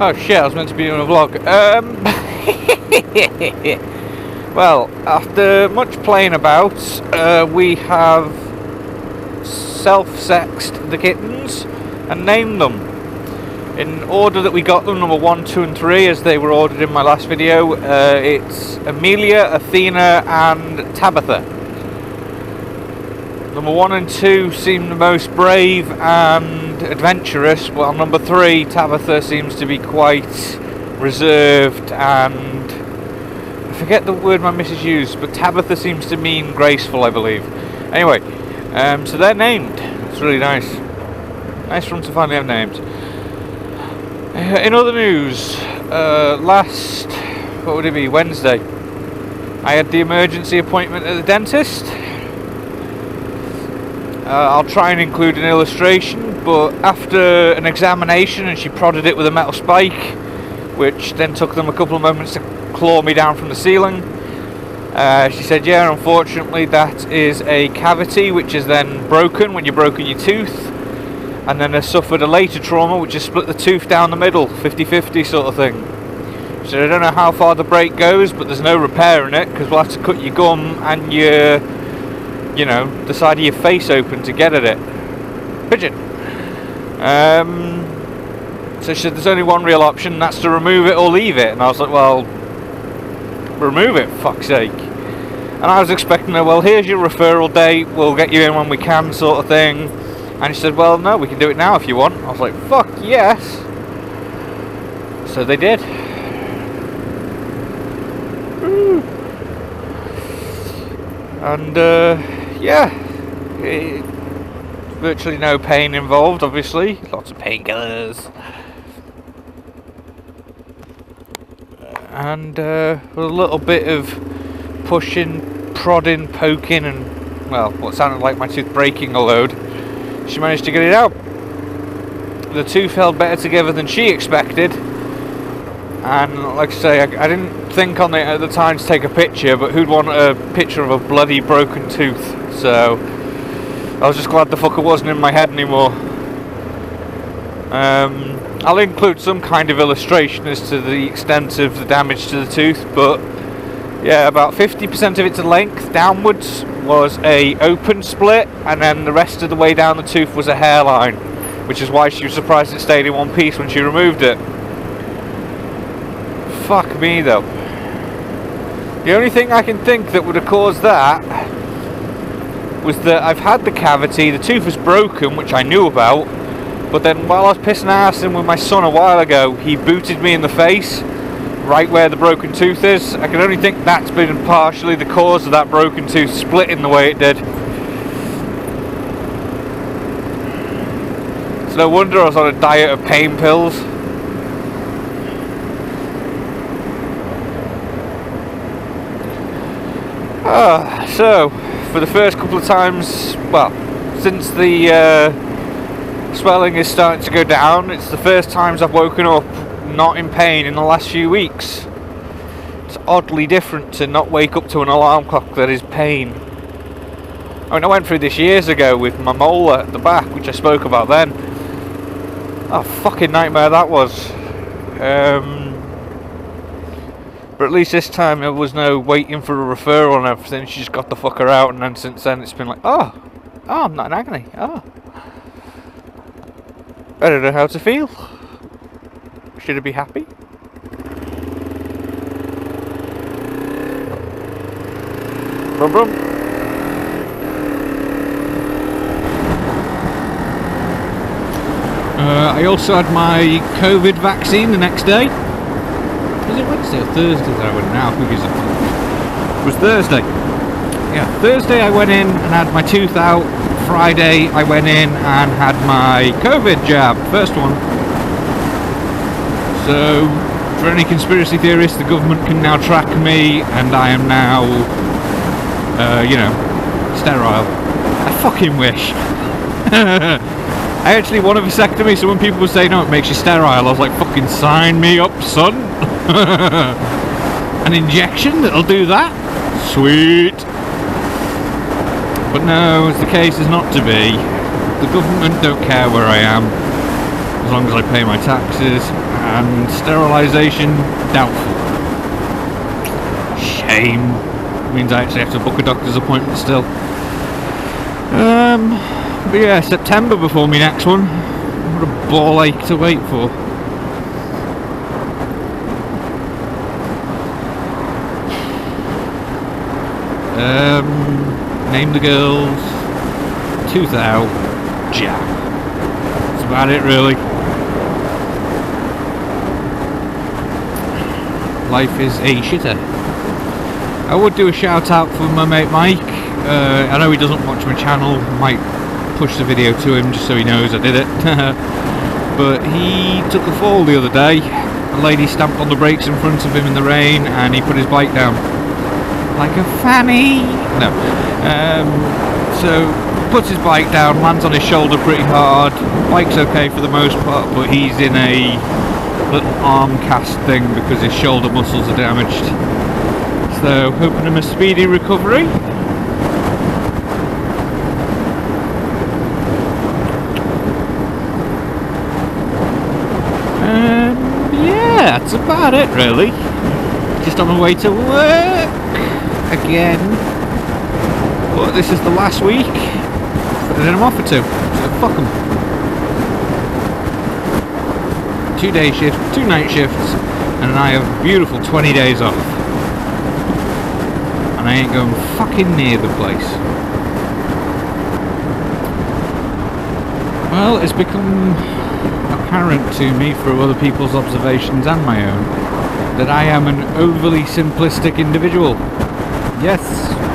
Oh shit, I was meant to be doing a vlog. Well, after much playing about, we have self-sexed the kittens and named them. In order that we got them, number 1, 2 and 3, as they were ordered in my last video. It's Amelia, Athena and Tabitha. Number 1 and 2 seem the most brave and adventurous, while number 3, Tabitha, seems to be quite reserved and... I forget the word my missus used, but Tabitha seems to mean graceful, I believe. Anyway, so they're named. It's really nice. Nice for them to finally have names. In other news, last, what would it be, Wednesday, I had the emergency appointment at the dentist. I'll try and include an illustration, but after an examination, and she prodded it with a metal spike, which then took them a couple of moments to claw me down from the ceiling. She said, yeah, unfortunately that is a cavity which is then broken when you've broken your tooth, and then has suffered a later trauma which has split the tooth down the middle, 50-50 sort of thing. She said, I don't know how far the break goes, but there's no repairing it, because we'll have to cut your gum and your, you know, the side of your face open to get at it. Pigeon. So she said there's only one real option, and that's to remove it or leave it. And I was like, well, remove it, fuck's sake. And I was expecting her, well, here's your referral date, we'll get you in when we can, sort of thing. And she said, well, no, we can do it now if you want. I was like, fuck yes. So they did. Woo. And yeah, virtually no pain involved, obviously. Lots of painkillers. And with a little bit of pushing, prodding, poking, and, well, what sounded like my tooth breaking a load, she managed to get it out. The tooth held better together than she expected. And like I say, I didn't think on it at the time to take a picture, but who'd want a picture of a bloody broken tooth? So I was just glad the fucker wasn't in my head anymore. I'll include some kind of illustration as to the extent of the damage to the tooth, but yeah, about 50% of its length downwards was a open split, and then the rest of the way down the tooth was a hairline, which is why she was surprised it stayed in one piece when she removed it. Fuck me though. The only thing I can think that would have caused that was that I've had the cavity, the tooth was broken, which I knew about, but then while I was pissing ass in with my son a while ago, he booted me in the face, right where the broken tooth is. I can only think that's been partially the cause of that broken tooth splitting the way it did. It's no wonder I was on a diet of pain pills. So, for the first couple of times, well, since the swelling is starting to go down, it's the first times I've woken up not in pain in the last few weeks. It's oddly different to not wake up to an alarm clock that is pain. I mean, I went through this years ago with my molar at the back, which I spoke about then. Oh, fucking nightmare that was. But at least this time there was no waiting for a referral and everything. She just got the fucker out, and then since then it's been like, oh, I'm not in agony. Oh, I don't know how to feel. Should I be happy? Brum brum. I also had my COVID vaccine the next day. Was it Wednesday or Thursday that I went now? Who gives a fuck? It was Thursday. Yeah, Thursday I went in and had my tooth out. Friday I went in and had my COVID jab, first one. So, for any conspiracy theorists, the government can now track me, and I am now, you know, sterile. I fucking wish. I actually want a vasectomy, so when people would say, no, it makes you sterile, I was like, fucking sign me up, son. An injection that'll do that? Sweet. But no, as the case is not to be. The government don't care where I am, as long as I pay my taxes, and sterilisation doubtful. Shame. Means I actually have to book a doctor's appointment still. But yeah, September before my next one. What a ball ache to wait for. Name the girls. Tooth out. Jam. That's about it, really. Life is a shitter. I would do a shout out for my mate Mike. I know he doesn't watch my channel. Might push the video to him just so he knows I did it. But he took a fall the other day. A lady stamped on the brakes in front of him in the rain and he put his bike down. Like a fanny. No. So puts his bike down, lands on his shoulder pretty hard. Bike's okay for the most part, but he's in a little arm cast thing because his shoulder muscles are damaged. So hoping him a speedy recovery. Yeah, that's about it really. Just on my way to work again. But this is the last week that I'm offered to, so fuck 'em. 2 day shifts, 2 night shifts, and I have a beautiful 20 days off. And I ain't going fucking near the place. Well, it's become apparent to me through other people's observations and my own that I am an overly simplistic individual. Yes,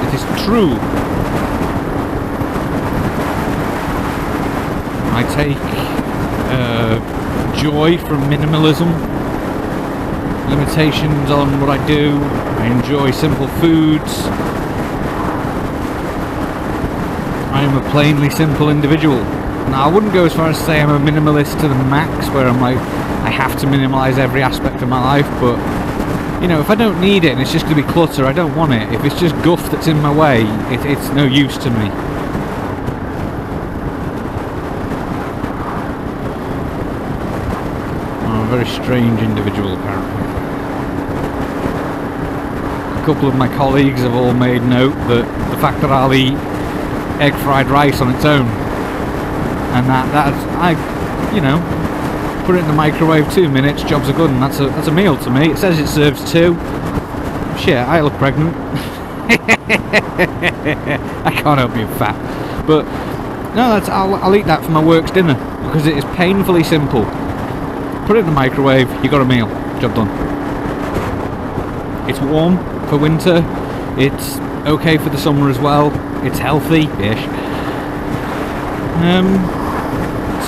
it is true. I take joy from minimalism, limitations on what I do. I enjoy simple foods. I am a plainly simple individual. Now, I wouldn't go as far as to say I'm a minimalist to the max, where I'm like, I have to minimalise every aspect of my life, but, you know, if I don't need it and it's just going to be clutter, I don't want it. If it's just guff that's in my way, it's no use to me. I'm a very strange individual, apparently. A couple of my colleagues have all made note that the fact that I'll eat egg fried rice on its own, and you know, put it in the microwave 2 minutes, jobs are good, and that's a meal to me. It says it serves 2. Shit, I look pregnant. I can't help being fat, but no, I'll eat that for my work's dinner because it is painfully simple. Put it in the microwave, you got a meal, job done. It's warm for winter. It's okay for the summer as well. It's healthy-ish.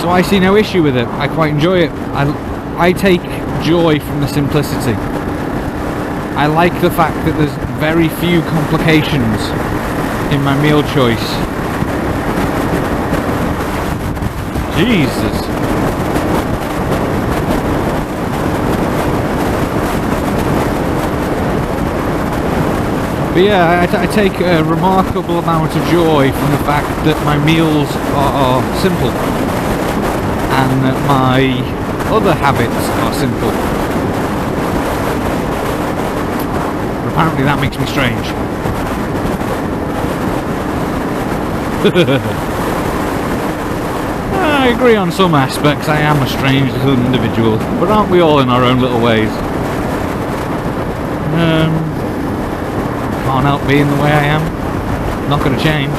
So I see no issue with it. I quite enjoy it. I take joy from the simplicity. I like the fact that there's very few complications in my meal choice. Jesus. But yeah, I take a remarkable amount of joy from the fact that my meals are simple and that my other habits are simple. But apparently that makes me strange. I agree on some aspects, I am a strange little individual, but aren't we all in our own little ways? Can't help being the way I am. Not going to change.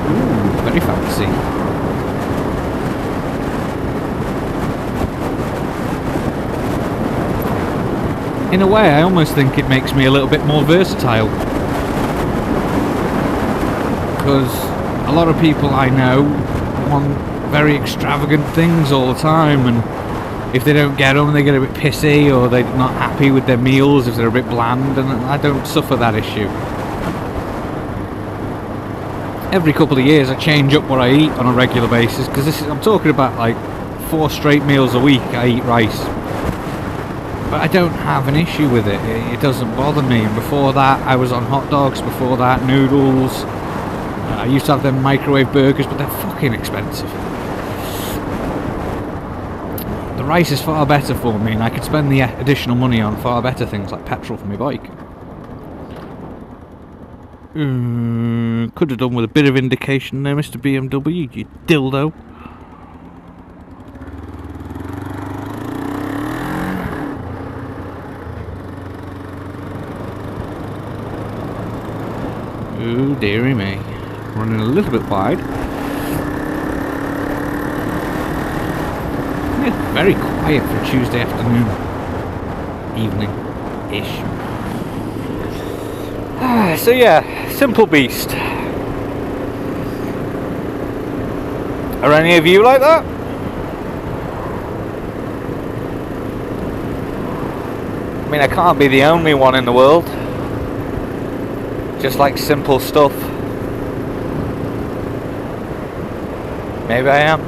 Ooh, very fancy. In a way, I almost think it makes me a little bit more versatile. Because a lot of people I know want very extravagant things all the time, and if they don't get them they get a bit pissy, or they're not happy with their meals if they're a bit bland, and I don't suffer that issue. Every couple of years I change up what I eat on a regular basis, because I'm talking about like 4 straight meals a week I eat rice. But I don't have an issue with it. It doesn't bother me. And before that, I was on hot dogs. Before that, noodles. I used to have them microwave burgers, but they're fucking expensive. The rice is far better for me, and I could spend the additional money on far better things like petrol for my bike. Could have done with a bit of indication there, Mr. BMW, you dildo. Oh, dearie me. Running a little bit wide. Yeah, very quiet for a Tuesday afternoon. Evening-ish. So yeah, simple beast. Are any of you like that? I mean, I can't be the only one in the world. Just like simple stuff. Maybe I am.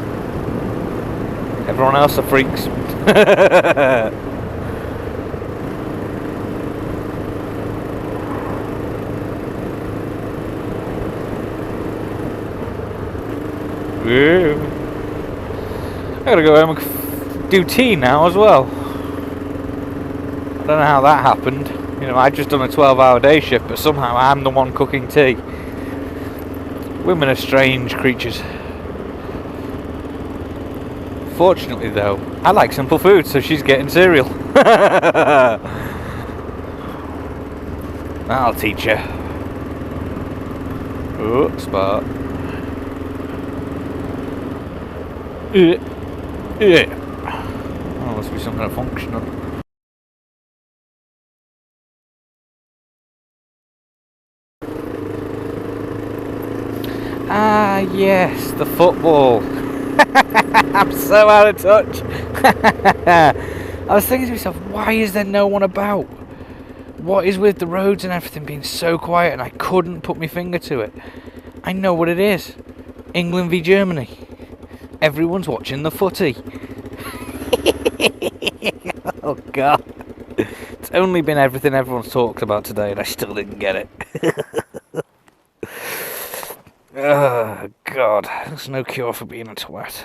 Everyone else are freaks. I gotta go home and do tea now as well. I don't know how that happened. You know, I'd just done a 12-hour day shift, but somehow I'm the one cooking tea. Women are strange creatures. Fortunately though, I like simple food, so she's getting cereal. I'll teach her. Oh, spot. Oh, must be some kind of functional. Ah, yes, the football. I'm so out of touch. I was thinking to myself, why is there no one about? What is with the roads and everything being so quiet? And I couldn't put my finger to it. I know what it is. England v Germany. Everyone's watching the footy. Oh God. It's only been everything everyone's talked about today and I still didn't get it. Oh God. There's no cure for being a twat.